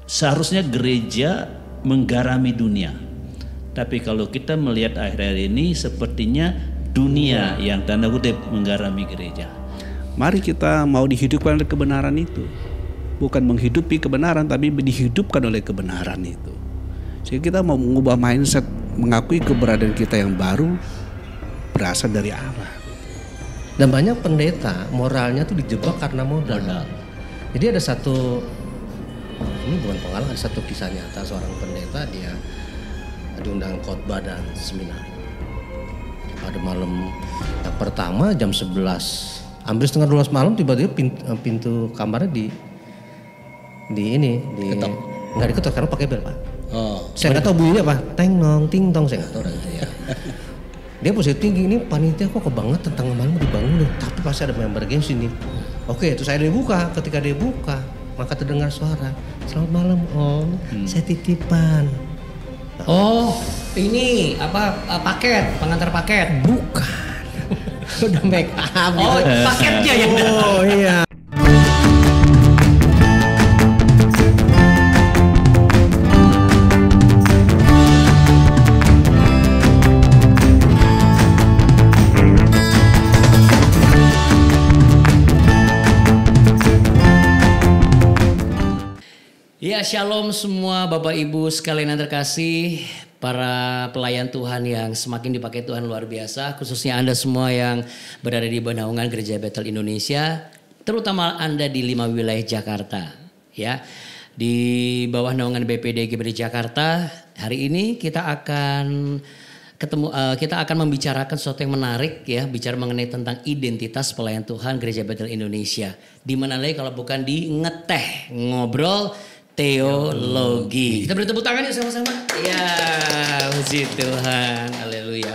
seharusnya gereja menggarami dunia. Tapi kalau kita melihat akhir-akhir ini sepertinya dunia yang tanda kutip menggarami gereja. Mari kita mau dihidupkan oleh kebenaran itu. Bukan menghidupi kebenaran, tapi dihidupkan oleh kebenaran itu. Sehingga kita mau mengubah mindset, mengakui keberadaan kita yang baru berasal dari Allah. Dan banyak pendeta moralnya tuh dijebak karena modal. Jadi ada satu, ini bukan pengalaman, ada satu kisah nyata seorang pendeta, dia diundang khotbah dan seminar. Pada malam yang pertama jam 11, hampir setengah 12 malam tiba-tiba pintu kamarnya diketok. Nggak diketok karena pakai bel, Pak. Saya nggak tahu bunyinya apa, teng nong ting tong, saya nggak tahu. Dia posisi tinggi, ini panitia kok kebanget tentang malam dibangun nih, tapi pasti ada member games ini. Oke, terus saya dibuka. Ketika dia buka, maka terdengar suara, selamat malam Om, saya titipan. Oh, ini apa paket, pengantar paket? Bukan. Udah make up. Oh, paketnya yang Oh iya. Ya, shalom semua Bapak Ibu sekalian yang terkasih, para pelayan Tuhan yang semakin dipakai Tuhan luar biasa, khususnya Anda semua yang berada di bawah naungan Gereja Bethel Indonesia, terutama Anda di 5 wilayah Jakarta, ya. Di bawah naungan BPD GBD Jakarta, hari ini kita akan membicarakan sesuatu yang menarik, ya, bicara mengenai tentang identitas pelayan Tuhan Gereja Bethel Indonesia. Di mana lagi kalau bukan di ngeteh, ngobrol teologi. Kita beri tepuk tangan yuk sama-sama. Ya, puji Tuhan. Haleluya.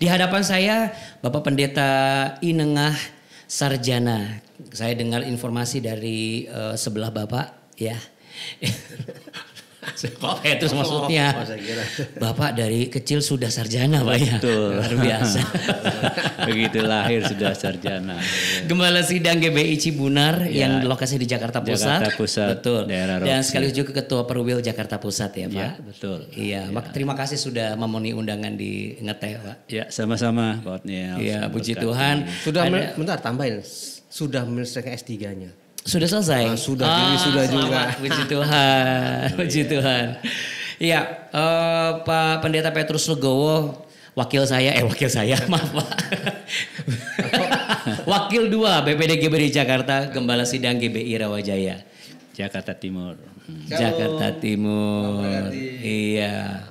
Di hadapan saya Bapak Pendeta Inengah Sarjana. Saya dengar informasi dari sebelah Bapak, ya. Kok Petrus maksudnya? Bapak dari kecil sudah sarjana, Pak, ya. Betul. Luar biasa. Begitu lahir sudah sarjana. Gembala Sidang GBI Cibunar yang lokasi di Jakarta Pusat. Jakarta Pusat. Betul. Daerah Dan Roksi. sekaligus juga Ketua Perwil Jakarta Pusat, ya, Pak. Ya, betul. Iya, terima kasih sudah memenuhi undangan di Ngeteh, Pak. Ya, sama-sama Pak Otniel. Iya, puji Tuhan. Sudah bentar tambahin. Sudah menyelesaikan S3-nya. Sudah selesai? Sudah, jadi sudah selamat. juga. Puji Tuhan, puji Tuhan. Iya, Pak Pendeta Petrus Legowo, wakil saya, maaf Pak. Wakil 2 BPD GBD Jakarta, Gembala Sidang GBI Rawajaya. Jakarta Timur. Jakarta Timur. Iya.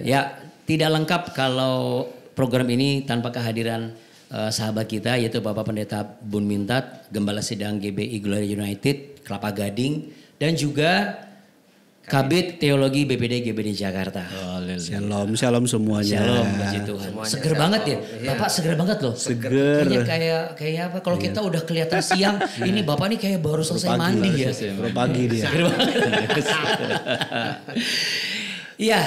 Ya, tidak lengkap kalau program ini tanpa kehadiran sahabat kita yaitu Bapak Pendeta Bun Mintat, Gembala Sidang GBI Glory United, Kelapa Gading, dan juga Kabid Teologi BPD GBD Jakarta. Shalom semuanya. Shalom, puji Tuhan. Seger banget ya, Bapak seger banget loh. Seger. Kayaknya kayak apa? Kalau kita udah kelihatan siang, ini Bapak nih kayak baru selesai mandi ya. Baru pagi dia. Seger banget. Iya,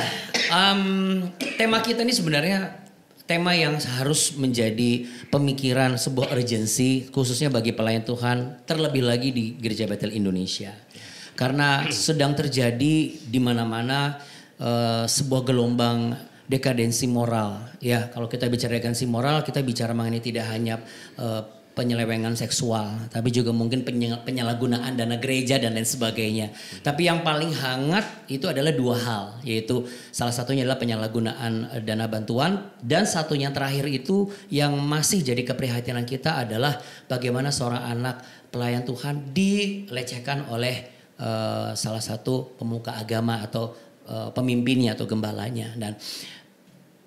tema kita ini sebenarnya tema yang harus menjadi pemikiran sebuah urgensi khususnya bagi pelayan Tuhan, terlebih lagi di Gereja Bethel Indonesia. Karena sedang terjadi di mana-mana sebuah gelombang dekadensi moral. Ya, kalau kita bicara dekadensi moral, kita bicara mengenai tidak hanya penyelewengan seksual, tapi juga mungkin penyalahgunaan dana gereja dan lain sebagainya. Tapi yang paling hangat itu adalah 2 hal, yaitu salah satunya adalah penyalahgunaan dana bantuan, dan satunya terakhir itu yang masih jadi keprihatinan kita adalah bagaimana seorang anak pelayan Tuhan dilecehkan oleh salah satu pemuka agama atau pemimpinnya atau gembalanya. Dan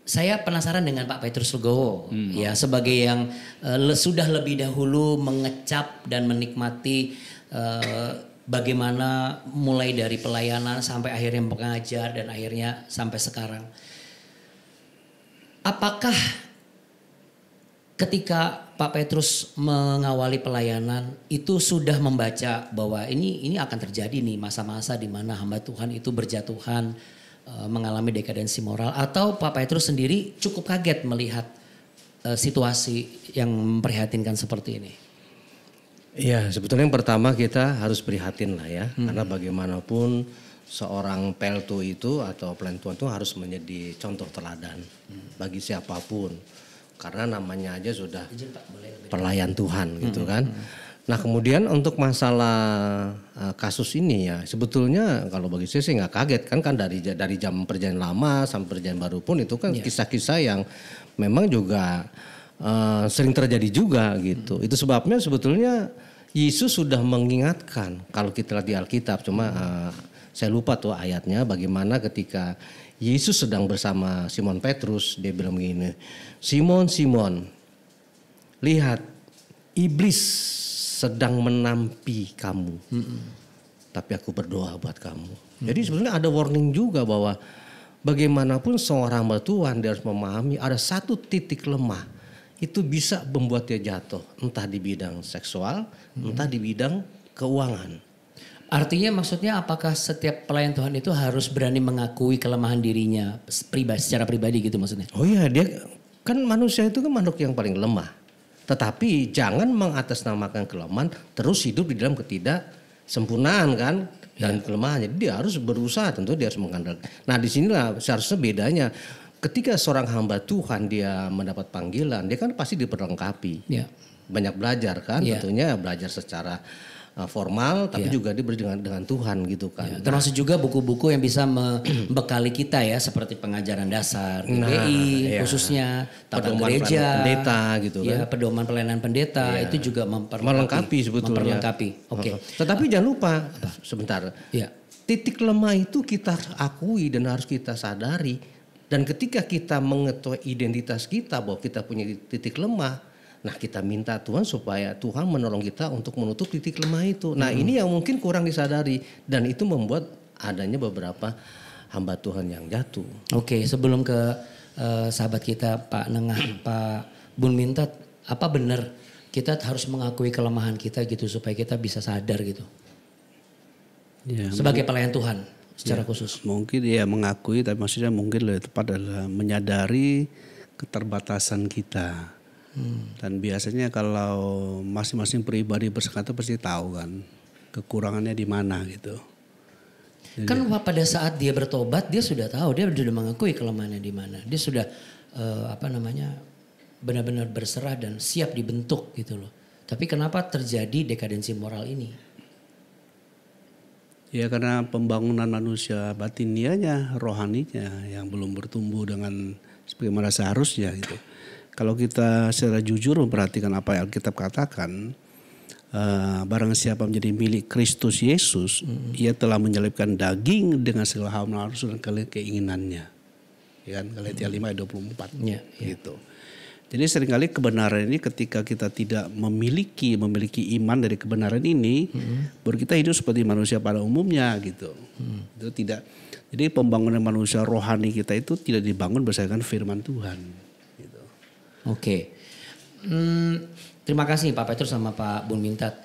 saya penasaran dengan Pak Petrus Legowo, ya, sebagai yang sudah lebih dahulu mengecap dan menikmati bagaimana mulai dari pelayanan sampai akhirnya mengajar dan akhirnya sampai sekarang. Apakah ketika Pak Petrus mengawali pelayanan itu sudah membaca bahwa ini akan terjadi nih masa-masa di mana hamba Tuhan itu berjatuhan, mengalami dekadensi moral, atau Pak Petrus sendiri cukup kaget melihat situasi yang memprihatinkan seperti ini? Iya, sebetulnya yang pertama kita harus prihatin lah ya, karena bagaimanapun seorang pelto itu atau pelayan Tuhan itu harus menjadi contoh teladan bagi siapapun. Karena namanya aja sudah pelayan Tuhan gitu kan. Nah kemudian untuk masalah kasus ini ya sebetulnya kalau bagi saya sih nggak kaget kan dari zaman perjanjian lama sampai perjanjian baru pun itu kan kisah-kisah yang memang juga sering terjadi juga gitu. Itu sebabnya sebetulnya Yesus sudah mengingatkan kalau kita lihat di Alkitab, cuma saya lupa tuh ayatnya bagaimana ketika Yesus sedang bersama Simon Petrus, dia bilang begini, Simon, Simon, lihat iblis sedang menampi kamu, tapi aku berdoa buat kamu. Jadi sebenarnya ada warning juga bahwa bagaimanapun seorang hamba Tuhan dia harus memahami ada satu titik lemah itu bisa membuat dia jatuh, entah di bidang seksual, entah di bidang keuangan. Artinya maksudnya apakah setiap pelayan Tuhan itu harus berani mengakui kelemahan dirinya secara pribadi gitu maksudnya? Oh iya, dia kan manusia itu kan makhluk yang paling lemah. Tetapi jangan mengatasnamakan kelemahan terus hidup di dalam ketidaksempurnaan kan dan kelemahan. Jadi dia harus berusaha, tentu dia harus mengandalkan. Nah disinilah seharusnya bedanya. Ketika seorang hamba Tuhan dia mendapat panggilan, dia kan pasti diperlengkapi. Ya. Banyak belajar kan, tentunya belajar secara formal, tapi juga dia dengan Tuhan gitu kan. Ya, termasuk juga buku-buku yang bisa membekali kita ya, seperti pengajaran dasar, GBI khususnya, tata gereja, pendeta gitu kan. Ya, pedoman pelayanan pendeta itu juga melengkapi sebetulnya. Oke. Tetapi jangan lupa, sebentar. Ya. Titik lemah itu kita akui dan harus kita sadari. Dan ketika kita mengetahui identitas kita bahwa kita punya titik lemah, nah kita minta Tuhan supaya Tuhan menolong kita untuk menutup titik lemah itu. Nah ini yang mungkin kurang disadari dan itu membuat adanya beberapa hamba Tuhan yang jatuh. Oke, sebelum ke sahabat kita Pak Nengah, Pak Bun Mintat, apa benar kita harus mengakui kelemahan kita gitu supaya kita bisa sadar gitu? Ya, sebagai pelayan Tuhan secara khusus. Mungkin ya mengakui, tapi maksudnya mungkin lebih tepat adalah menyadari keterbatasan kita. Dan biasanya kalau masing-masing pribadi bersekata pasti tahu kan kekurangannya di mana gitu. Jadi, kan pada saat dia bertobat dia sudah tahu, dia sudah mengakui kelemahannya di mana. Dia sudah benar-benar berserah dan siap dibentuk gitu loh. Tapi kenapa terjadi dekadensi moral ini? Ya karena pembangunan manusia batinianya, rohaninya yang belum bertumbuh dengan sebagaimana seharusnya gitu. Kalau kita secara jujur memperhatikan apa yang Alkitab katakan, barang siapa menjadi milik Kristus Yesus, ia telah menyelipkan daging dengan segala hal nafsu dan keinginannya. Ya kan, Galatia 5 ayat 24 gitu. Jadi seringkali kebenaran ini ketika kita tidak memiliki iman dari kebenaran ini, baru kita hidup seperti manusia pada umumnya gitu. Itu tidak. Jadi pembangunan manusia rohani kita itu tidak dibangun berdasarkan firman Tuhan. Gitu. Oke. Terima kasih Pak Petrus sama Pak Bun Mintat.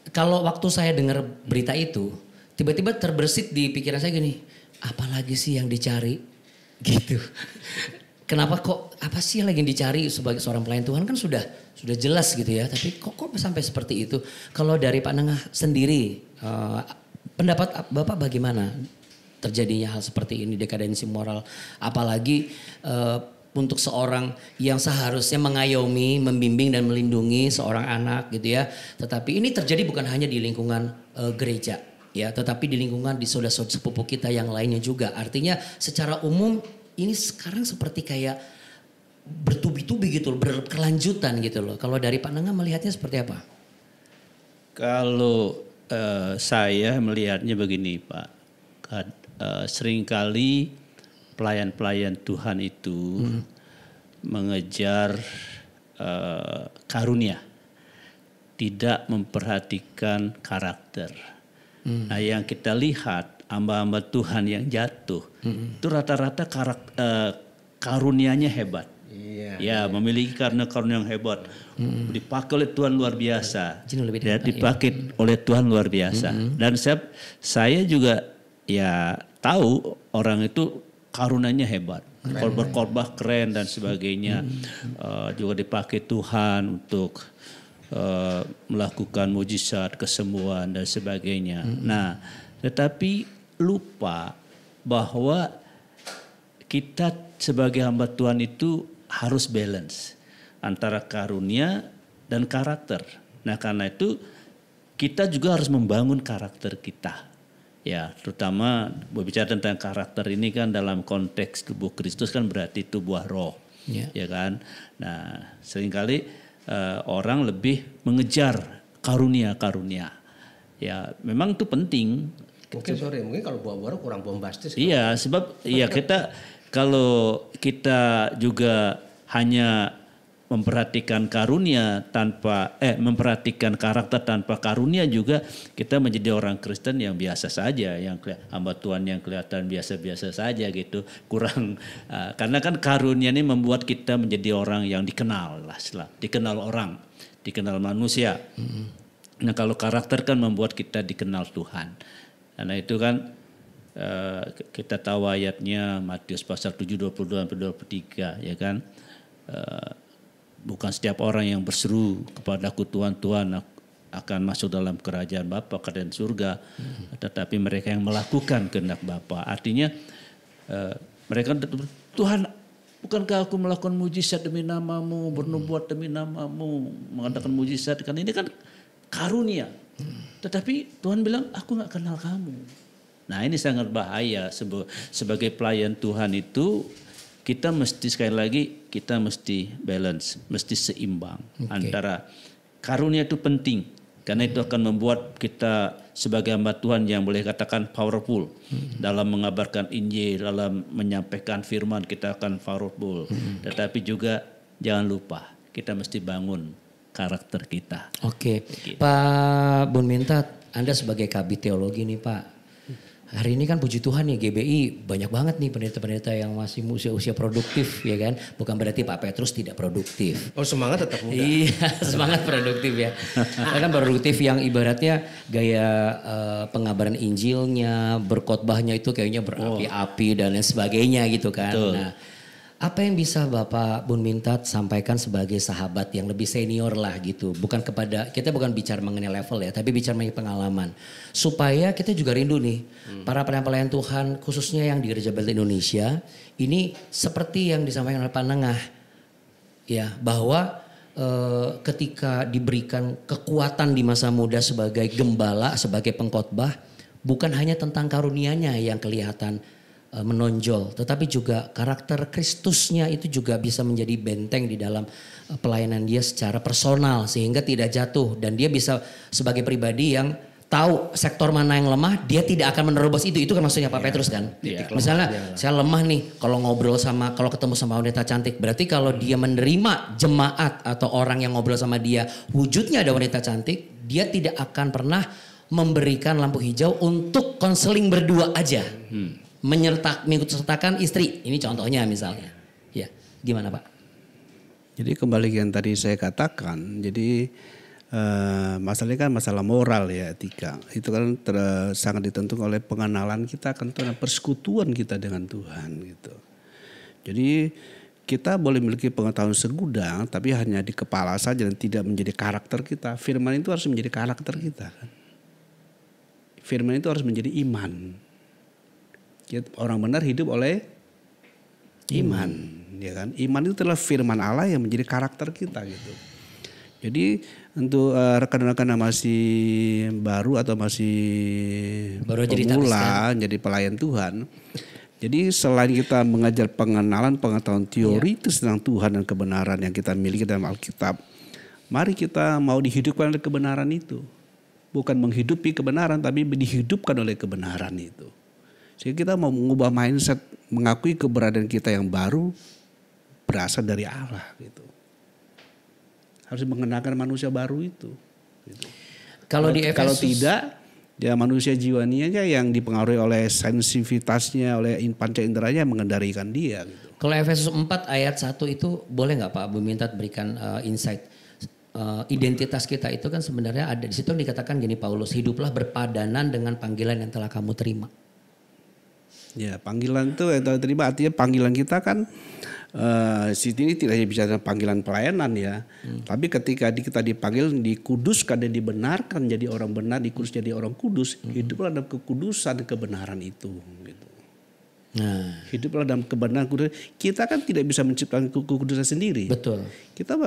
Kalau waktu saya dengar berita itu, tiba-tiba terbersit di pikiran saya gini, apalagi sih yang dicari gitu. Kenapa kok apa sih lagi yang dicari sebagai seorang pelayan Tuhan kan sudah jelas gitu ya. Tapi kok sampai seperti itu. Kalau dari Pak Nengah sendiri pendapat Bapak bagaimana terjadinya hal seperti ini, dekadensi moral, apalagi untuk seorang yang seharusnya mengayomi, membimbing dan melindungi seorang anak gitu ya. Tetapi ini terjadi bukan hanya di lingkungan gereja ya, tetapi di lingkungan di saudara-saudara sepupu kita yang lainnya juga. Artinya secara umum ini sekarang seperti kayak bertubi-tubi gitu, berkelanjutan gitu loh. Kalau dari Pak Nengah melihatnya seperti apa? Kalau saya melihatnya begini Pak, seringkali pelayan-pelayan Tuhan itu mengejar karunia, tidak memperhatikan karakter. Nah yang kita lihat hamba-hamba Tuhan yang jatuh itu rata-rata karunianya hebat. Ya memiliki karunia yang hebat, dipakai oleh Tuhan luar biasa, dipakai oleh Tuhan luar biasa. Dan saya juga ya tahu orang itu karunianya hebat, berkhotbah keren dan sebagainya, juga dipakai Tuhan untuk melakukan mujizat, kesembuhan dan sebagainya. Nah, tetapi lupa bahwa kita sebagai hamba Tuhan itu harus balance antara karunia dan karakter. Nah, karena itu kita juga harus membangun karakter kita. Ya, terutama berbicara tentang karakter ini kan dalam konteks tubuh Kristus kan berarti itu buah roh. Ya kan? Nah, seringkali orang lebih mengejar karunia-karunia. Ya, memang itu penting. Mungkin kalau buah-buah roh kurang bombastis. Iya, sebab kalau kita juga hanya memperhatikan karunia memperhatikan karakter tanpa karunia juga kita menjadi orang Kristen yang biasa saja, yang hamba Tuhan yang kelihatan biasa-biasa saja gitu. Kurang karena kan karunia ini membuat kita menjadi orang yang dikenal dikenal orang, dikenal manusia. Nah, kalau karakter kan membuat kita dikenal Tuhan. Karena itu kan kita tahu ayatnya Matius pasal 7 22-23 ya kan. Bukan setiap orang yang berseru kepadaku Tuhan, Tuhan akan masuk dalam kerajaan Bapa kerajaan surga, tetapi mereka yang melakukan kehendak Bapa. Artinya mereka Tuhan, bukankah aku melakukan mujizat demi namamu, bernubuat demi namamu, mengadakan mujizat, kan ini kan karunia. Tetapi Tuhan bilang aku gak kenal kamu. Nah, ini sangat bahaya. Sebagai pelayan Tuhan itu kita mesti sekali lagi kita mesti balance, mesti seimbang antara karunia itu penting karena itu akan membuat kita sebagai hamba Tuhan yang boleh katakan powerful dalam mengabarkan Injil, dalam menyampaikan firman kita akan powerful. Tetapi juga jangan lupa kita mesti bangun karakter kita. Oke. Pak Bun Mintat, Anda sebagai kabid teologi nih Pak. Hari ini kan puji Tuhan nih GBI banyak banget nih pendeta-pendeta yang masih usia produktif ya kan. Bukan berarti Pak Petrus tidak produktif. Oh, semangat tetap muda. Iya, semangat produktif ya. Karena produktif yang ibaratnya gaya pengabaran Injilnya, berkhotbahnya itu kayaknya berapi-api dan lain sebagainya gitu kan. Betul. Nah, apa yang bisa Bapak Bun Mintat sampaikan sebagai sahabat yang lebih senior lah gitu. Kita bukan bicara mengenai level ya, tapi bicara mengenai pengalaman. Supaya kita juga rindu nih, para pelayan Tuhan khususnya yang di Gereja Bethel Indonesia, ini seperti yang disampaikan oleh Pak Nengah. Ya, bahwa ketika diberikan kekuatan di masa muda sebagai gembala, sebagai pengkhotbah, bukan hanya tentang karunianya yang kelihatan menonjol, tetapi juga karakter Kristusnya itu juga bisa menjadi benteng di dalam pelayanan dia secara personal sehingga tidak jatuh, dan dia bisa sebagai pribadi yang tahu sektor mana yang lemah, dia tidak akan menerobos itu kan maksudnya Pak Petrus kan. Misalnya saya lemah nih kalau kalau ketemu sama wanita cantik, berarti kalau dia menerima jemaat atau orang yang ngobrol sama dia wujudnya ada wanita cantik, dia tidak akan pernah memberikan lampu hijau untuk konseling berdua aja. Mengikutsertakan istri. Ini contohnya misalnya. Ya, gimana Pak? Jadi kembali yang tadi saya katakan, jadi masalahnya kan masalah moral ya, etika. Itu kan sangat ditentukan oleh pengenalan kita akan Tuhan, persekutuan kita dengan Tuhan gitu. Jadi kita boleh memiliki pengetahuan segudang, tapi hanya di kepala saja dan tidak menjadi karakter kita. Firman itu harus menjadi karakter kita kan. Firman itu harus menjadi iman. Orang benar hidup oleh iman, ya kan? Iman itu adalah firman Allah yang menjadi karakter kita gitu. Jadi untuk rekan-rekan yang masih baru atau masih pemula jadi pelayan Tuhan, jadi selain kita mengajar pengenalan, pengetahuan teoritis tentang Tuhan dan kebenaran yang kita miliki dalam Alkitab, mari kita mau dihidupkan oleh kebenaran itu, bukan menghidupi kebenaran, tapi dihidupkan oleh kebenaran itu. Sehingga kita mau mengubah mindset, mengakui keberadaan kita yang baru berasal dari Allah gitu. Harus mengenakan manusia baru itu. Gitu. Kalau tidak, ya manusia jiwanya yang dipengaruhi oleh sensitivitasnya, oleh panca inderanya yang mengendalikan dia. Gitu. Kalau Efesus 4 ayat 1 itu boleh nggak Pak Bun Mintat berikan insight? Identitas kita itu kan sebenarnya ada di situ dikatakan gini Paulus, hiduplah berpadanan dengan panggilan yang telah kamu terima. Ya, panggilan itu yang telah terima artinya panggilan kita kan Sini tidak hanya bicara panggilan pelayanan ya, tapi ketika kita dipanggil, dikuduskan dan dibenarkan jadi orang benar, dikudus jadi orang kudus, hiduplah dalam kekudusan kebenaran itu. Gitu. Nah, hiduplah dalam kebenaran kudus. Kita kan tidak bisa menciptakan kekudusan sendiri. betul. Kita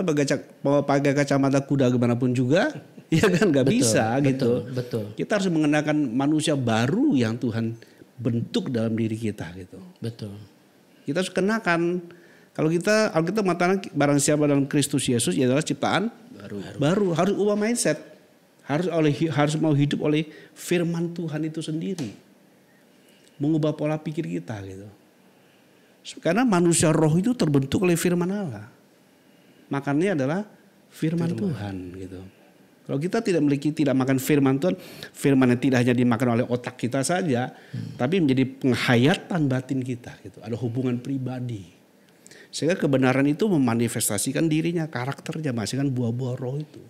mau pakai kacamata kuda gimana pun juga, ya kan nggak bisa gitu. Betul. Kita harus mengenakan manusia baru yang Tuhan bentuk dalam diri kita gitu. Betul. Kita harus kenakan. Kalau kita mengatakan barang siapa dalam Kristus Yesus, ia adalah ciptaan baru. Harus ubah mindset. Harus mau hidup oleh firman Tuhan itu sendiri. Mengubah pola pikir kita gitu. Karena manusia roh itu terbentuk oleh firman Allah. Makannya adalah firman Tuhan gitu. Kalau kita tidak makan firman Tuhan, firman yang tidak hanya dimakan oleh otak kita saja, tapi menjadi penghayatan batin kita gitu. Ada hubungan pribadi. Sehingga kebenaran itu memanifestasikan dirinya, karakternya, menghasilkan buah-buah roh itu.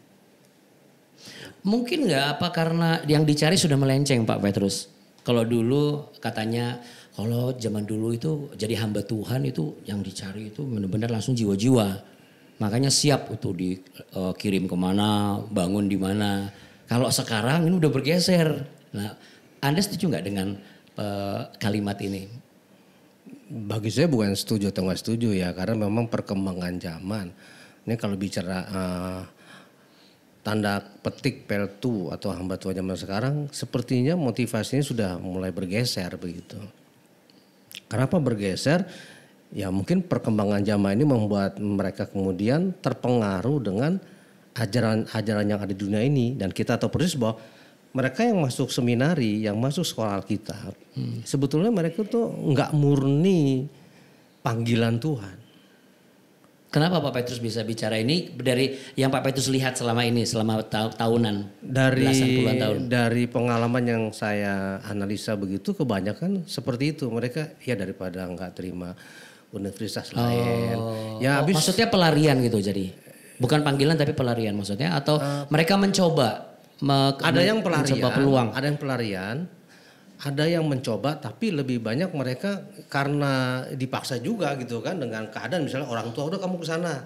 Mungkin nggak apa karena yang dicari sudah melenceng Pak Petrus. Kalau dulu katanya kalau zaman dulu itu jadi hamba Tuhan itu yang dicari itu benar-benar langsung jiwa-jiwa. Makanya siap itu dikirim kemana, bangun di mana. Kalau sekarang ini udah bergeser. Nah, Anda setuju nggak dengan kalimat ini? Bagi saya bukan setuju atau nggak setuju ya, karena memang perkembangan zaman. Ini kalau bicara tanda petik peltu atau hamba Tuhan zaman sekarang, sepertinya motivasinya sudah mulai bergeser begitu. Kenapa bergeser? Ya mungkin perkembangan zaman ini membuat mereka kemudian terpengaruh dengan ajaran-ajaran yang ada di dunia ini. Dan kita tahu persis bahwa mereka yang masuk seminari, yang masuk sekolah Alkitab, sebetulnya mereka tuh nggak murni panggilan Tuhan. Kenapa Pak Petrus bisa bicara ini dari yang Pak Petrus lihat selama ini, selama tahunan, belasan puluhan tahun? Dari pengalaman yang saya analisa begitu, kebanyakan seperti itu. Mereka ya daripada nggak terima universitas lain. Ya habis, maksudnya pelarian gitu jadi? Bukan panggilan tapi pelarian maksudnya? Atau mereka mencoba? Ada yang pelarian, peluang. ada yang pelarian, ada yang mencoba, tapi lebih banyak mereka karena dipaksa juga gitu kan dengan keadaan misalnya orang tua udah kamu ke sana.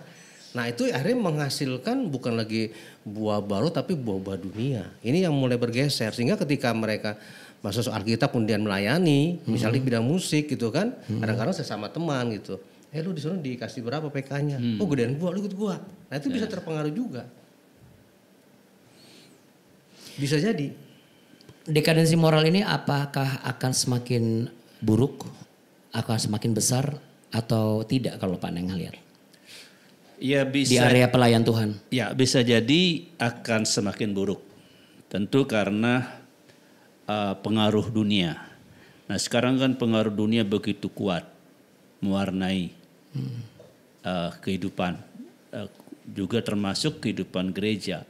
Nah itu akhirnya menghasilkan bukan lagi buah baru tapi buah-buah dunia. Ini yang mulai bergeser sehingga ketika mereka masuk Alkitab kemudian melayani, misalnya di bidang musik gitu kan, kadang-kadang sesama teman gitu. Lu di sana dikasih berapa PK-nya? Oh gedean gua, lu ikut gua. Nah itu bisa terpengaruh juga. Bisa jadi. Dekadensi moral ini apakah akan semakin buruk, akan semakin besar atau tidak kalau Pak Neng lihat? Ya bisa. Di area pelayan Tuhan. Ya bisa jadi akan semakin buruk. Tentu karena pengaruh dunia. Nah sekarang kan pengaruh dunia begitu kuat mewarnai kehidupan, juga termasuk kehidupan gereja.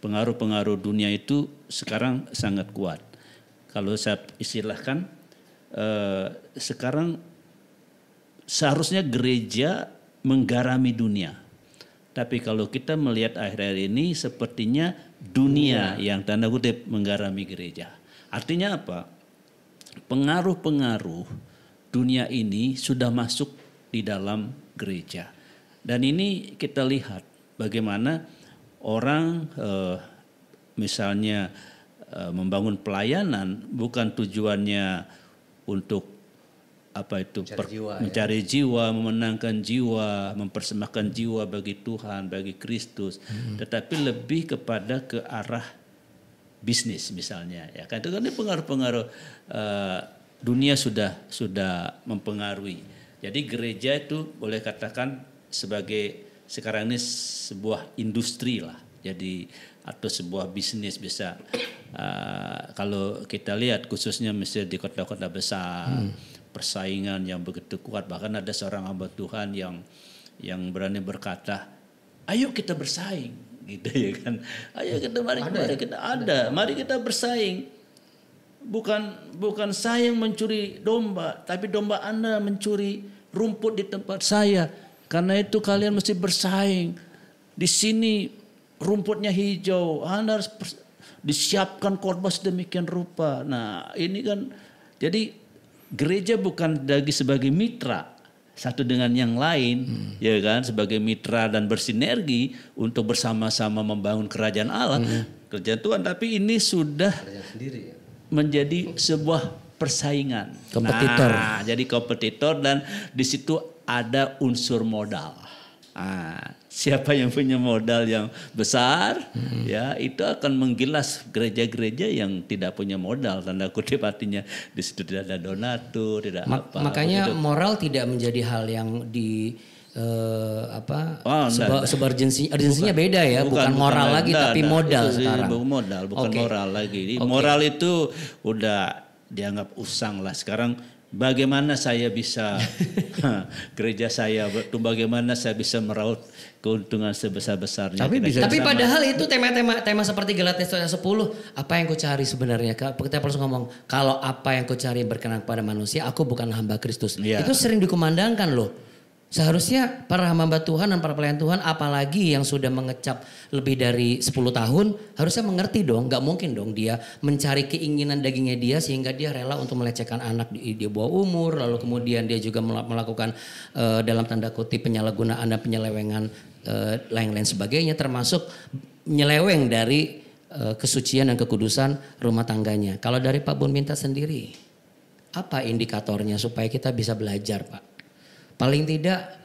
Pengaruh-pengaruh dunia itu sekarang sangat kuat. Kalau saya istilahkan sekarang seharusnya gereja menggarami dunia. Tapi kalau kita melihat akhir-akhir ini sepertinya dunia yang tanda kutip menggarami gereja. Artinya apa? Pengaruh-pengaruh dunia ini sudah masuk di dalam gereja. Dan ini kita lihat bagaimana orang misalnya membangun pelayanan bukan tujuannya untuk mencari jiwa, memenangkan jiwa, mempersembahkan jiwa bagi Tuhan, bagi Kristus, tetapi lebih kepada ke arah bisnis misalnya. Ya kan itu kan pengaruh-pengaruh dunia sudah mempengaruhi. Jadi gereja itu boleh katakan sebagai sekarang ini sebuah industri lah, jadi atau sebuah bisnis bisa. Kalau kita lihat khususnya misalnya di kota-kota besar, persaingan yang begitu kuat. Bahkan ada seorang hamba Tuhan yang berani berkata, ayo kita bersaing, gitu ya kan? Ayo kita mari kita bersaing. Bukan saya yang mencuri domba, tapi domba Anda mencuri rumput di tempat saya. Karena itu kalian mesti bersaing. Di sini rumputnya hijau, Anda harus disiapkan khotbah sedemikian rupa. Nah ini kan jadi gereja bukan lagi sebagai mitra, satu dengan yang lain, ya kan, sebagai mitra dan bersinergi untuk bersama-sama membangun kerajaan Allah, kerajaan Tuhan. Tapi ini sudah menjadi sebuah persaingan, kompetitor. Nah, jadi kompetitor, dan di situ ada unsur modal. Siapa yang punya modal yang besar, ya itu akan menggilas gereja-gereja yang tidak punya modal, tanda kutip, artinya di situ tidak ada donatur, tidak apa. Makanya begitu. moral tidak menjadi hal yang sebuah urgensinya beda ya, bukan moral lagi tapi modal sekarang. Bukan moral lagi. Moral itu udah dianggap usang lah sekarang. Bagaimana saya bisa gereja saya, bagaimana saya bisa meraup keuntungan sebesar-besarnya. Tapi padahal itu tema seperti Galatia 10, apa yang kau cari sebenarnya? Kita harus ngomong, kalau apa yang kau cari berkenan kepada manusia, aku bukan hamba Kristus. Ya. Itu sering dikumandangkan loh. Seharusnya para hamba Tuhan dan para pelayan Tuhan, apalagi yang sudah mengecap lebih dari 10 tahun, harusnya mengerti dong. Gak mungkin dong dia mencari keinginan dagingnya dia sehingga dia rela untuk melecehkan anak di bawah umur. Lalu kemudian dia juga melakukan dalam tanda kutip penyalahgunaan dan penyelewengan lain-lain sebagainya. Termasuk menyeleweng dari kesucian dan kekudusan rumah tangganya. Kalau dari Pak Bun Minta sendiri, apa indikatornya supaya kita bisa belajar, Pak? Paling tidak,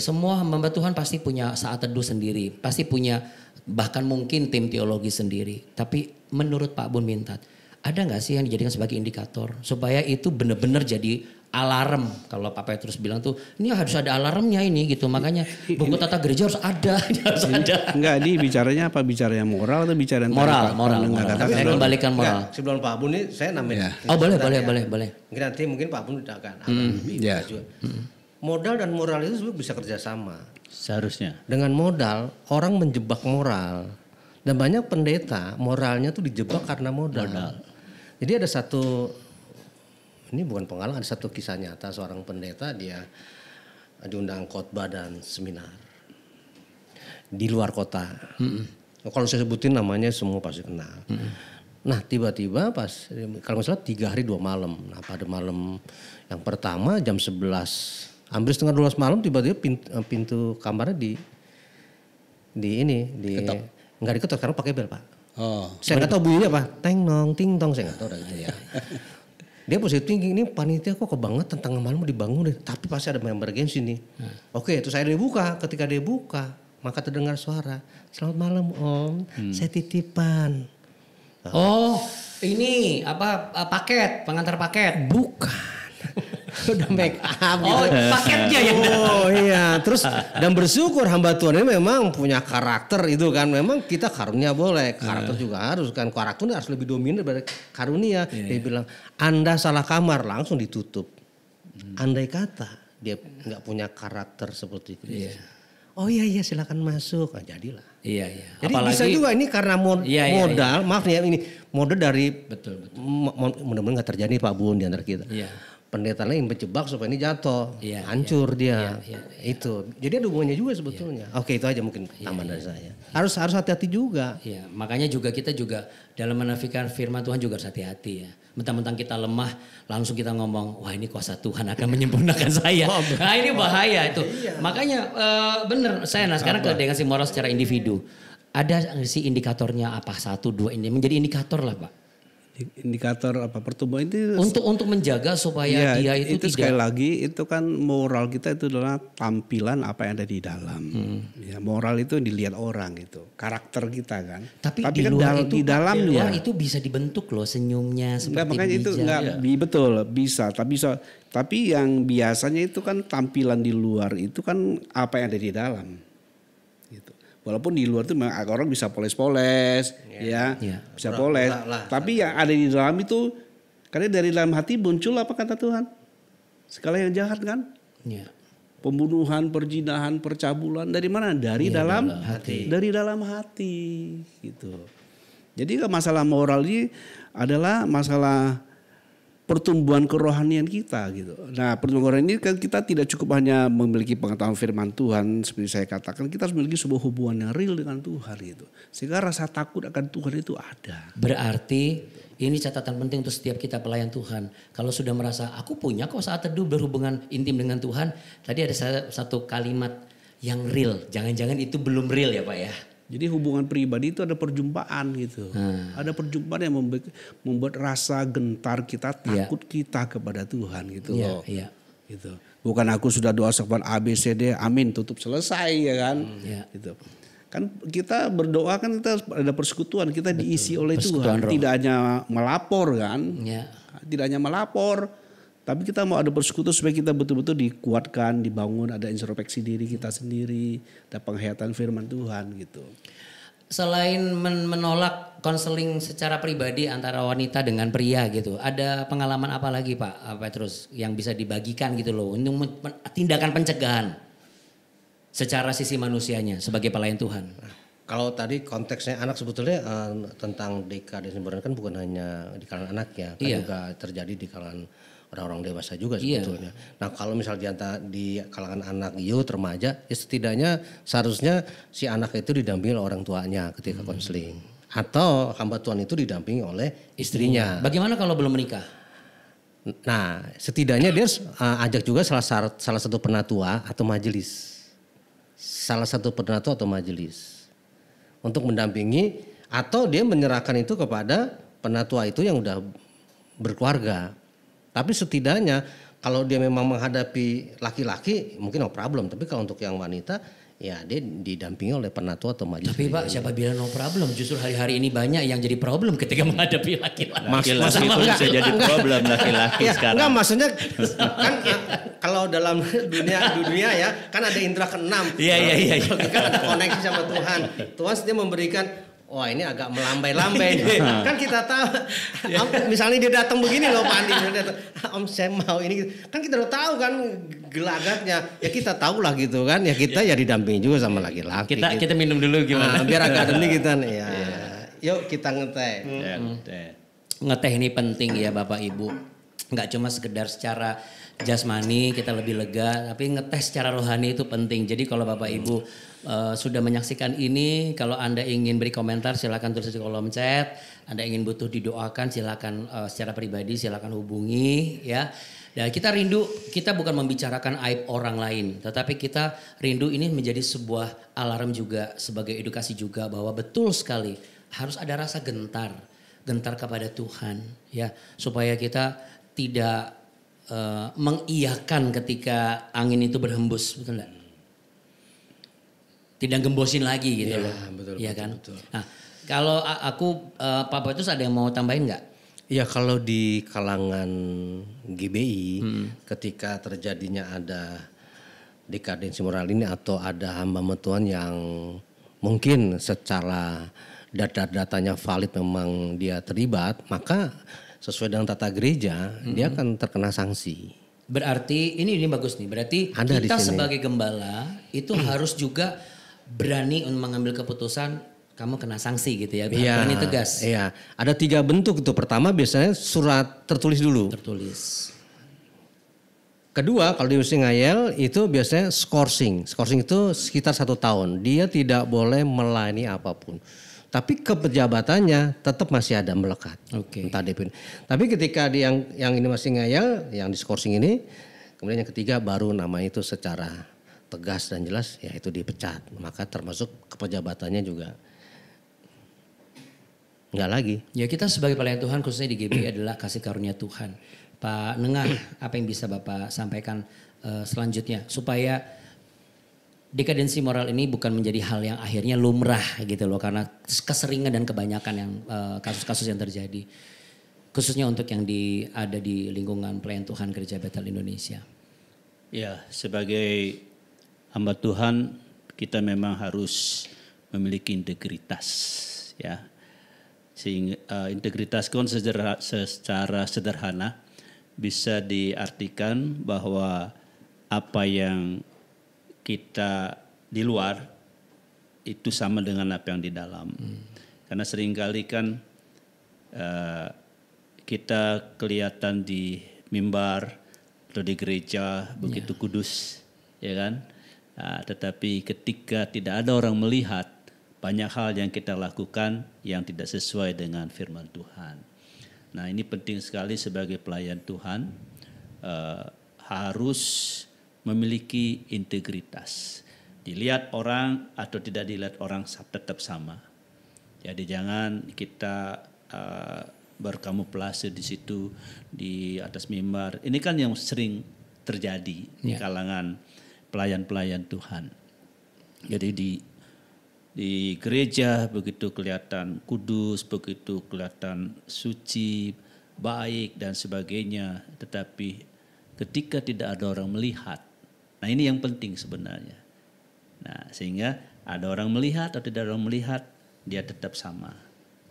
semua hamba Tuhan pasti punya saat teduh sendiri. Pasti punya bahkan mungkin tim teologi sendiri. Tapi menurut Pak Bun Mintat, ada gak sih yang dijadikan sebagai indikator? Supaya itu benar-benar jadi alarm. Kalau Pak Petrus bilang tuh, ini harus ada alarmnya ini gitu. Makanya buku tata gereja harus ada. Enggak, ini bicaranya apa? Bicaranya moral atau bicara moral. Tapi saya kembalikan moral. Sebelum Pak Bun ini saya nambahin. Boleh. Mungkin Pak Bun udah akan lebih juga. Modal dan moral itu sebenarnya bisa kerjasama. Seharusnya. Dengan modal, orang menjebak moral. Dan banyak pendeta moralnya tuh dijebak karena modal. Jadi ada satu, ini bukan pengalaman, ada satu kisah nyata seorang pendeta, dia diundang khotbah dan seminar di luar kota. Kalau saya sebutin namanya semua pasti kenal. Nah tiba-tiba pas, kalau nggak salah 3 hari 2 malam. Nah pada malam yang pertama jam 11, hampir setengah 12 malam, tiba-tiba pintu kamarnya nggak diketok karena pakai bel, Pak. Saya nggak tahu bunyinya apa, teng nong ting tong, saya nggak tahu gitu ya. Dia positif tinggi, ini panitia kok kebangetan tengah malam dibangun deh, tapi pasti ada emergency nih. Oke, itu saya dibuka. Ketika dia buka, maka terdengar suara, selamat malam Om, saya titipan. Ini apa, paket, pengantar paket? Bukan. Udah make up. Paketnya ya. Iya. Terus dan bersyukur hamba Tuhan ini memang punya karakter itu kan. Memang kita karunia boleh, karakter juga harus kan. Karakter harus lebih dominan daripada karunia. Dia bilang, Anda salah kamar, langsung ditutup. Andai kata dia nggak punya karakter seperti itu. Oh iya silakan masuk. Nah, jadilah. Iya. Jadi apalagi, bisa juga ini karena modal. Maaf ya, ini modal dari betul. Mudah-mudahan nggak terjadi Pak Bun di antara kita. Pendeta lain menjebak supaya ini jatuh, hancur dia. Itu. Jadi ada hubungannya juga sebetulnya. Oke, itu aja mungkin tambahan dari saya. Harus hati-hati juga. Iya, makanya juga kita juga dalam menafikan firman Tuhan juga harus hati-hati ya. Mentang-mentang kita lemah, langsung kita ngomong, wah ini kuasa Tuhan akan menyempurnakan saya. Nah ini bahaya itu. Makanya benar, saya sekarang dengan si moral secara individu. Ada si indikatornya apa? 1, 2 ini menjadi indikator lah Pak. Indikator apa pertumbuhan itu untuk menjaga supaya dia itu tidak, sekali lagi itu kan moral kita itu adalah tampilan apa yang ada di dalam. Ya, moral itu dilihat orang itu, karakter kita kan. Tapi kan di dalamnya di luar itu bisa dibentuk loh senyumnya seperti makanya itu betul bisa tapi yang biasanya itu kan tampilan di luar itu kan apa yang ada di dalam. Gitu. Walaupun di luar itu orang bisa poles-poles, bisa poles. Tapi yang ada di dalam itu, karena dari dalam hati muncul apa kata Tuhan? Segala yang jahat kan? Pembunuhan, perzinahan, percabulan, dari mana? Dari dalam hati. Dari dalam hati, gitu. Jadi masalah moral ini adalah masalah pertumbuhan kerohanian kita gitu. Nah, pertumbuhan kerohanian ini kan kita tidak cukup hanya memiliki pengetahuan firman Tuhan seperti saya katakan, kita harus memiliki sebuah hubungan yang real dengan Tuhan gitu. Sehingga rasa takut akan Tuhan itu ada. Berarti ini catatan penting untuk setiap kita pelayan Tuhan. Kalau sudah merasa aku punya kok saat teduh berhubungan intim dengan Tuhan, tadi ada satu kalimat yang real. Jangan-jangan itu belum real ya Pak ya. Jadi hubungan pribadi itu ada perjumpaan gitu. Ada perjumpaan yang membuat rasa gentar kita, takut kita kepada Tuhan gitu loh. Iya. Gitu. Bukan aku sudah doa sekuat A, B, C, D, amin, tutup selesai ya kan. Gitu. Kan kita berdoa kan kita ada persekutuan, kita diisi oleh Tuhan. Tidak hanya melapor kan. Tidak hanya melapor. Tapi kita mau ada persekutuan supaya kita betul-betul dikuatkan, dibangun, ada introspeksi diri kita sendiri, ada penghayatan firman Tuhan gitu. Selain menolak konseling secara pribadi antara wanita dengan pria gitu, ada pengalaman apa lagi Pak Petrus yang bisa dibagikan gitu loh, untuk tindakan pencegahan secara sisi manusianya sebagai pelayan Tuhan? Kalau tadi konteksnya anak sebetulnya tentang dekade kan bukan hanya di kalangan anak ya, kan juga terjadi di kalangan orang-orang dewasa juga sebetulnya. Nah kalau misalnya di kalangan anak youth remaja, ya setidaknya seharusnya si anak itu didampingi oleh orang tuanya ketika konseling. Atau hamba Tuhan itu didampingi oleh istrinya. Bagaimana kalau belum menikah? Nah setidaknya dia ajak juga salah satu penatua atau majelis. Salah satu penatua atau majelis. Untuk mendampingi atau dia menyerahkan itu kepada penatua itu yang udah berkeluarga. Tapi setidaknya kalau dia memang menghadapi laki-laki mungkin no problem. Tapi kalau untuk yang wanita ya dia didampingi oleh penatua atau majelis. Tapi Pak siapa bilang no problem? Justru hari-hari ini banyak yang jadi problem ketika menghadapi laki-laki. Laki-laki itu bisa jadi problem laki-laki sekarang. Enggak maksudnya kan kalau dalam dunia ya kan ada indera keenam. Iya. Kan ada koneksi sama Tuhan. Tuhan dia memberikan wah ini agak melambai-lambai nih. Kan kita tahu, misalnya dia datang begini loh Pak Andi, Om saya mau ini. Kan kita udah tahu kan gelagatnya. Ya kita tahu lah gitu kan. Ya kita ya didampingi juga sama laki-laki. Kita minum dulu gimana? Biar akademi kita nih ya. Yuk kita ngeteh. Ngeteh ini penting ya Bapak Ibu. Nggak cuma sekedar secara jasmani kita lebih lega, tapi ngeteh secara rohani itu penting. Jadi kalau Bapak Ibu sudah menyaksikan ini, kalau Anda ingin beri komentar silakan tulis di kolom chat. Anda ingin butuh didoakan silakan secara pribadi silakan hubungi ya. Dan kita rindu, kita bukan membicarakan aib orang lain, tetapi kita rindu ini menjadi sebuah alarm juga sebagai edukasi juga bahwa betul sekali harus ada rasa gentar kepada Tuhan ya, supaya kita tidak mengiyakan ketika angin itu berhembus, betul enggak? Tidak gembosin lagi gitu loh. Betul, ya kan? Betul. Nah, kalau aku Pak Petrus ada yang mau tambahin enggak? Ya kalau di kalangan GBI ketika terjadinya ada dekadensi moral ini atau ada hamba Tuhan yang mungkin secara data-datanya valid memang dia terlibat, maka sesuai dengan tata gereja dia akan terkena sanksi. Berarti ini bagus nih. Berarti ada kita sebagai gembala itu harus juga berani untuk mengambil keputusan, kamu kena sanksi gitu ya. Berani tegas. Iya, ada 3 bentuk itu. Pertama biasanya surat tertulis dulu. Tertulis. Kedua kalau di Musi Ngayel itu biasanya skorsing. Skorsing itu sekitar 1 tahun. Dia tidak boleh melayani apapun. Tapi kepejabatannya tetap masih ada melekat. Oke. Entah DP. Tapi ketika yang ini masih ngayal, yang di skorsing ini, kemudian yang ketiga baru nama itu secara tegas dan jelas ya itu dipecat. Maka termasuk kepejabatannya juga enggak lagi. Ya kita sebagai pelayan Tuhan khususnya di GBI adalah kasih karunia Tuhan. Pak Nengah, apa yang bisa Bapak sampaikan selanjutnya supaya dekadensi moral ini bukan menjadi hal yang akhirnya lumrah gitu loh, karena keseringan dan kebanyakan yang kasus-kasus yang terjadi khususnya untuk yang ada di lingkungan pelayan Tuhan Gereja Bethel Indonesia. Ya, sebagai hamba Tuhan kita memang harus memiliki integritas ya. Sehingga integritas kan secara sederhana bisa diartikan bahwa apa yang kita di luar itu sama dengan apa yang di dalam. Karena seringkali kan kita kelihatan di mimbar atau di gereja begitu kudus, ya kan? Nah, tetapi ketika tidak ada orang melihat, banyak hal yang kita lakukan yang tidak sesuai dengan firman Tuhan. Nah, ini penting sekali sebagai pelayan Tuhan, harus memiliki integritas. Dilihat orang atau tidak dilihat orang tetap sama. Jadi jangan kita berkamuflase di situ di atas mimbar. Ini kan yang sering terjadi di kalangan pelayan-pelayan Tuhan. Jadi di gereja begitu kelihatan kudus, begitu kelihatan suci, baik dan sebagainya. Tetapi ketika tidak ada orang melihat, nah ini yang penting sebenarnya. Nah sehingga ada orang melihat atau tidak ada orang melihat, dia tetap sama.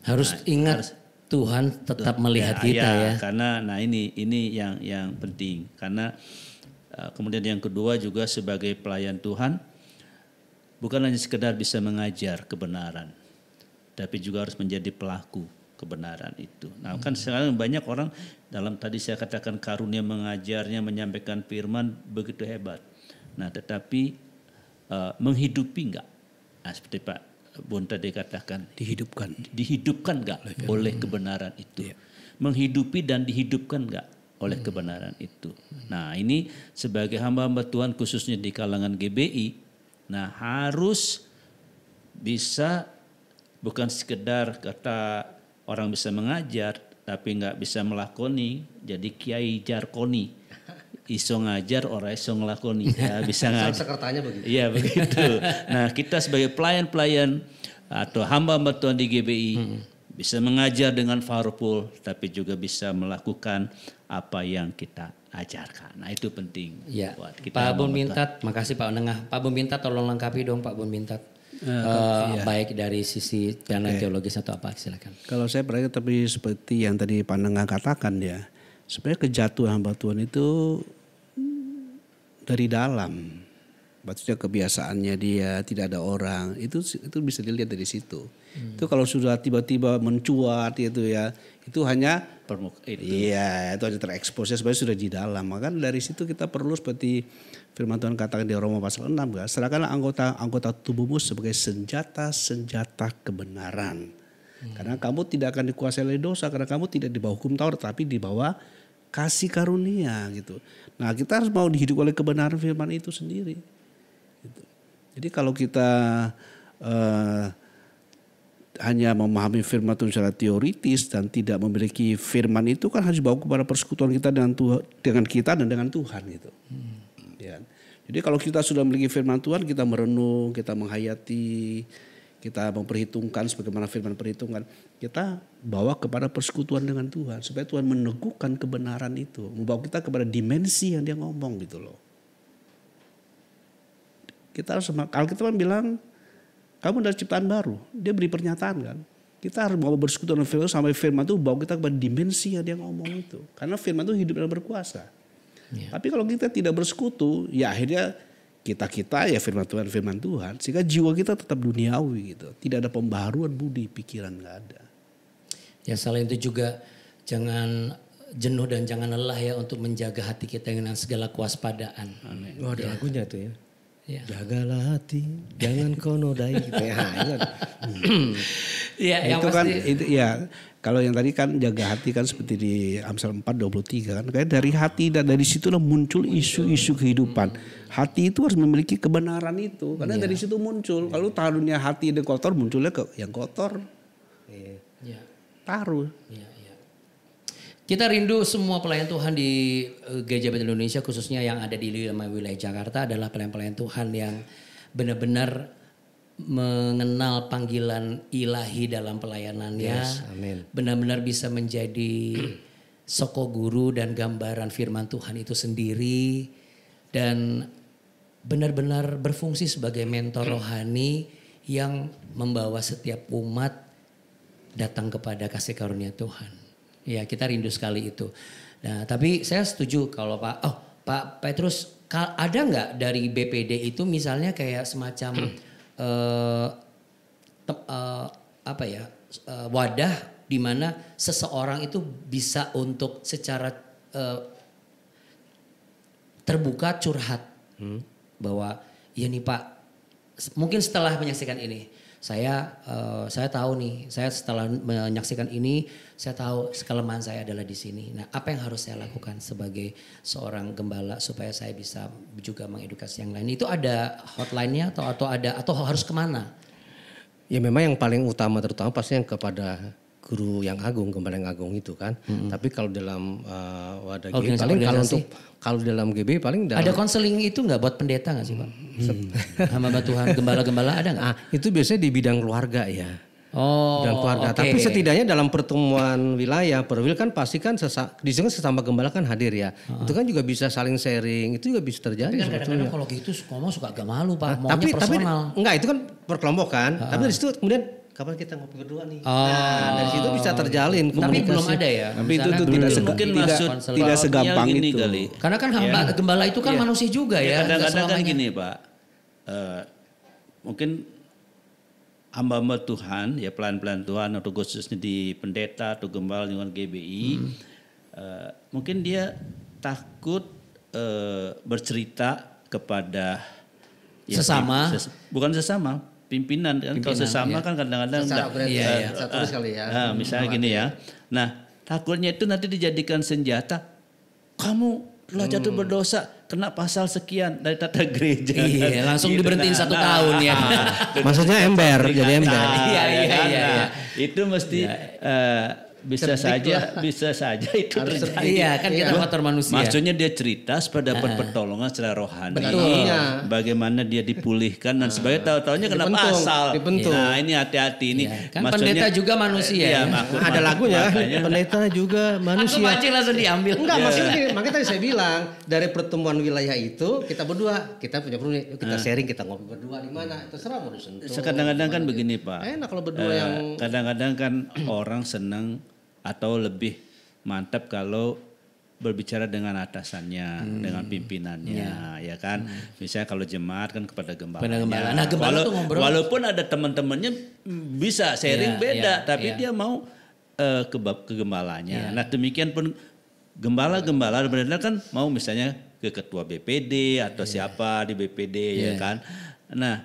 Harus ingat Tuhan tetap melihat kita ya. Karena ini yang penting. Karena kemudian yang kedua juga sebagai pelayan Tuhan, bukan hanya sekedar bisa mengajar kebenaran, tapi juga harus menjadi pelaku kebenaran itu. Nah kan sekarang banyak orang dalam tadi saya katakan karunia mengajarnya, menyampaikan firman begitu hebat. Nah tetapi menghidupi enggak? Nah seperti Pak Bon tadi katakan. Dihidupkan enggak oleh kebenaran itu? Menghidupi dan dihidupkan enggak oleh kebenaran itu? Nah ini sebagai hamba-hamba Tuhan khususnya di kalangan GBI, nah harus bisa bukan sekedar kata orang bisa mengajar tapi nggak bisa melakoni, jadi kiai jarkoni, iso ngajar orang iso ngelakoni, ya bisa ngajar. Sekretanya begitu. Iya begitu. Nah kita sebagai pelayan-pelayan atau hamba-hamba Tuhan di GBI bisa mengajar dengan powerful, tapi juga bisa melakukan apa yang kita ajarkan. Nah itu penting. Ya. Buat kita. Pak Bon Bintat, makasih Pak Nengah. Pak Bon Bintat tolong lengkapi dong Pak Bon Bintat. Baik dari sisi dana teologis atau apa, silakan. Kalau saya perhatikan tapi seperti yang tadi Pak Nengah katakan ya, sebenarnya kejatuhan hamba Tuhan itu dari dalam. Maksudnya kebiasaannya dia tidak ada orang, itu bisa dilihat dari situ. Itu kalau sudah tiba-tiba mencuat itu ya, itu hanya iya, itu hanya terekspos sebenarnya sudah di dalam. Maka dari situ kita perlu seperti firman Tuhan katakan di Roma pasal 6 kan, serahkanlah anggota tubuhmu sebagai senjata kebenaran. Karena kamu tidak akan dikuasai oleh dosa, karena kamu tidak di bawah hukum Taurat tapi di bawah kasih karunia gitu. Nah, kita harus mau dihidup oleh kebenaran firman itu sendiri. Gitu. Jadi kalau kita hanya memahami firman Tuhan secara teoritis dan tidak memiliki firman itu kan harus dibawa kepada persekutuan kita dengan kita dan dengan Tuhan gitu. Ya. Jadi kalau kita sudah memiliki firman Tuhan, kita merenung, kita menghayati, kita memperhitungkan sebagaimana firman perhitungkan, kita bawa kepada persekutuan dengan Tuhan supaya Tuhan meneguhkan kebenaran itu, membawa kita kepada dimensi yang dia ngomong gitu loh. Kita harus, kalau kita bilang kamu adalah ciptaan baru, dia beri pernyataan kan. Kita harus mau bersekutu dengan firman sampai firman itu bawa kita kepada dimensi yang dia ngomong itu. Karena firman itu hidup dan berkuasa. Ya. Tapi kalau kita tidak bersekutu, ya akhirnya kita ya firman Tuhan. Sehingga jiwa kita tetap duniawi gitu. Tidak ada pembaharuan budi, pikiran gak ada. Ya selain itu juga jangan jenuh dan jangan lelah ya untuk menjaga hati kita dengan segala kewaspadaan. Amin. Oh ada lagunya tuh ya. Ya. Jagalah hati, jangan kau nodai gitu ya. Ya, yang itu pasti. kan itu ya. Kalau yang tadi kan jaga hati kan seperti di Amsal 4:23 kan. Kayak dari hati dan dari situlah muncul isu-isu kehidupan. Hati itu harus memiliki kebenaran itu. Karena dari situ muncul. Kalau taruhnya hati yang kotor, munculnya ke yang kotor. Ya. Taruh. Ya. Kita rindu semua pelayan Tuhan di Gereja Bethel Indonesia khususnya yang ada di wilayah Jakarta adalah pelayan-pelayan Tuhan yang benar-benar mengenal panggilan ilahi dalam pelayanannya. Yes, amin. Benar-benar bisa menjadi soko guru dan gambaran firman Tuhan itu sendiri. Dan benar-benar berfungsi sebagai mentor rohani yang membawa setiap umat datang kepada kasih karunia Tuhan. Ya kita rindu sekali itu. Nah tapi saya setuju kalau Pak Petrus, ada nggak dari BPD itu misalnya kayak semacam wadah di mana seseorang itu bisa untuk secara terbuka curhat bahwa ya nih Pak, mungkin setelah menyaksikan ini saya tahu nih, saya setelah menyaksikan ini saya tahu kelemahan saya adalah di sini. Nah, apa yang harus saya lakukan sebagai seorang gembala supaya saya bisa juga mengedukasi yang lain? Itu ada hotline-nya atau harus kemana? Ya memang yang paling utama terutama pasti yang kepada guru yang agung, gembala yang agung itu kan. Tapi kalau dalam wadah GB paling kalau dalam GB paling dalam, ada konseling itu nggak buat pendeta nggak sih Pak? Hamba Tuhan, gembala-gembala ada nggak? Itu biasanya di bidang keluarga ya. Oh, dan keluarga. Okay. Tapi setidaknya dalam pertemuan wilayah, perwil kan pasti kan di sini sesama gembala kan hadir ya. Itu kan juga bisa saling sharing, itu juga bisa terjadi. Tapi kan kadang-kadang kalau gitu ngomong suka agak malu Pak, maunya tapi personal. Enggak, itu kan perkelompokan. Tapi dari situ kemudian kapan kita ngopi berdua nih. Nah, dari situ bisa terjalin komunikasi. Tapi belum ada ya. Tapi itu tidak segampang gini itu. Kali. Karena kan gembala itu kan manusia juga ya. Kadang-kadang kan gini Pak, mungkin hamba-hamba Tuhan, ya pelan-pelan Tuhan atau khususnya di pendeta atau gembala lingkungan GBI, mungkin dia takut bercerita kepada sesama, bukan sesama, pimpinan kan. Kalau sesama kan kadang-kadang misalnya gini ya. Nah, takutnya itu nanti dijadikan senjata. Kamu telah jatuh berdosa, kena pasal sekian dari tata gereja. Iya, langsung diberhentiin 1 tahun ya. Maksudnya ember, jadi ember. Iya. Itu mesti bisa saja itu terjadi. Iya, kan kita faktor manusia. Maksudnya dia cerita supaya dapat pertolongan secara rohani. Betul. Bagaimana dia dipulihkan dan sebagainya, tahu-taunya kena pasal. Nah, ini hati-hati ini. Kan pendeta juga manusia. Ada lagunya, pendeta juga manusia. Aku mancing langsung diambil. Enggak, maksudnya gini, makanya tadi saya bilang dari pertemuan wilayah itu kita berdua, kita punya perlu kita sharing, kita ngopi berdua di mana, terserah mau disentuh. Kadang-kadang kan begini Pak. Enak kalau berdua yang kadang-kadang kan orang senang atau lebih mantap kalau berbicara dengan atasannya, dengan pimpinannya, ya kan. Misalnya kalau jemaat kan kepada gembalanya. Nah, gembala tuh ngobrol. Walaupun ada teman-temannya bisa sharing beda, tapi dia mau ke gembalanya. Nah, demikian pun gembala-gembala benar-benar kan mau misalnya ke ketua BPD atau siapa di BPD ya kan. Nah,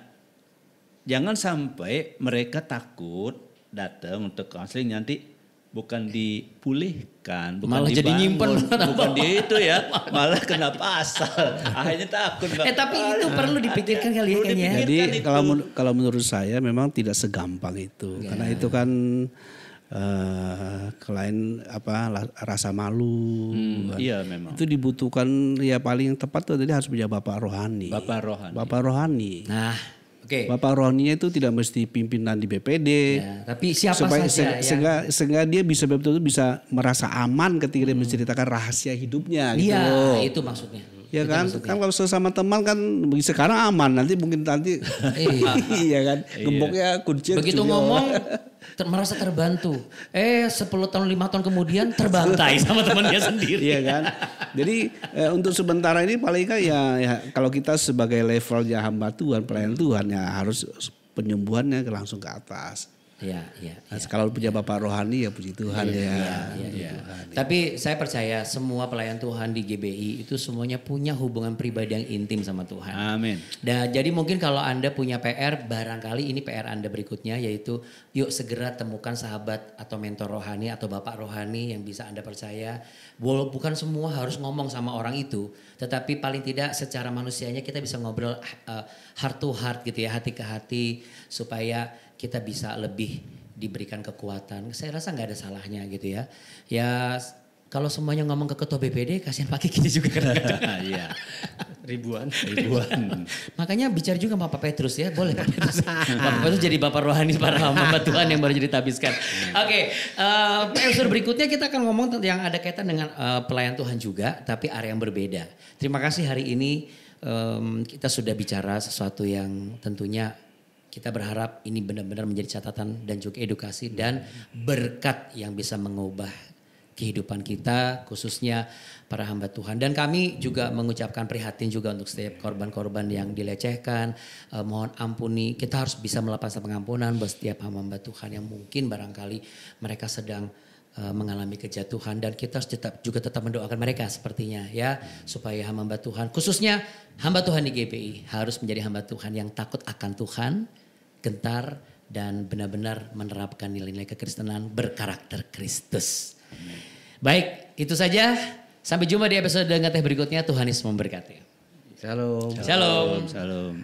jangan sampai mereka takut datang untuk konseling nanti bukan dipulihkan, bukan malah dibangun, jadi nyimpen, bukan di itu ya, malah kena pasal. Akhirnya takut. Tapi itu perlu dipikirkan kali ya kayaknya. Jadi kalau menurut saya memang tidak segampang itu, karena itu kan selain rasa malu, kan. Iya memang. Itu dibutuhkan ya paling tepat tuh tadi harus punya bapak rohani. Bapak rohani. Nah. Okay. Bapak rohaninya itu tidak mesti pimpinan di BPD. Ya, tapi siapa saja sehingga dia bisa betul-betul bisa merasa aman ketika dia menceritakan rahasia hidupnya gitu. Iya, itu maksudnya. Ya kan, kan kalau sesama teman kan sekarang aman, nanti mungkin nanti iya kan, gemboknya kuncir. Begitu ngomong merasa terbantu. 10 tahun 5 tahun kemudian terbantai sama temannya sendiri. Iya kan. Jadi untuk sementara ini paling kan ya kalau kita sebagai levelnya hamba Tuhan, pelayan Tuhan ya harus penyembuhannya langsung ke atas. Iya. Kalau punya bapak rohani ya puji Tuhan ya. Tapi saya percaya semua pelayan Tuhan di GBI itu semuanya punya hubungan pribadi yang intim sama Tuhan. Amin. Dan jadi mungkin kalau Anda punya PR, barangkali ini PR Anda berikutnya yaitu yuk segera temukan sahabat atau mentor rohani atau bapak rohani yang bisa Anda percaya. Bukan semua harus ngomong sama orang itu, tetapi paling tidak secara manusianya kita bisa ngobrol heart to heart gitu ya, hati ke hati supaya kita bisa lebih diberikan kekuatan. Saya rasa nggak ada salahnya gitu ya. Ya kalau semuanya ngomong ke ketua BPD, kasihan Pak Kiki juga kadang-kadang. Iya. Ribuan. Makanya bicara juga sama Pak Petrus ya, boleh Pak Petrus. Pak Petrus jadi bapak rohani para hamba Tuhan yang baru jadi tabiskan. Oke, episode berikutnya kita akan ngomong tentang yang ada kaitan dengan pelayan Tuhan juga, tapi area yang berbeda. Terima kasih hari ini kita sudah bicara sesuatu yang tentunya kita berharap ini benar-benar menjadi catatan dan juga edukasi dan berkat yang bisa mengubah kehidupan kita, khususnya para hamba Tuhan. Dan kami juga mengucapkan prihatin juga untuk setiap korban-korban yang dilecehkan. Mohon ampuni, kita harus bisa melepas pengampunan buat setiap hamba Tuhan yang mungkin barangkali mereka sedang mengalami kejatuhan, dan kita harus tetap mendoakan mereka sepertinya ya, supaya hamba Tuhan, khususnya hamba Tuhan di GPI harus menjadi hamba Tuhan yang takut akan Tuhan, gentar, dan benar-benar menerapkan nilai-nilai kekristenan berkarakter Kristus. Baik, itu saja. Sampai jumpa di episode Ngeteh berikutnya. Tuhan Yesus memberkati. Shalom. Shalom. Shalom.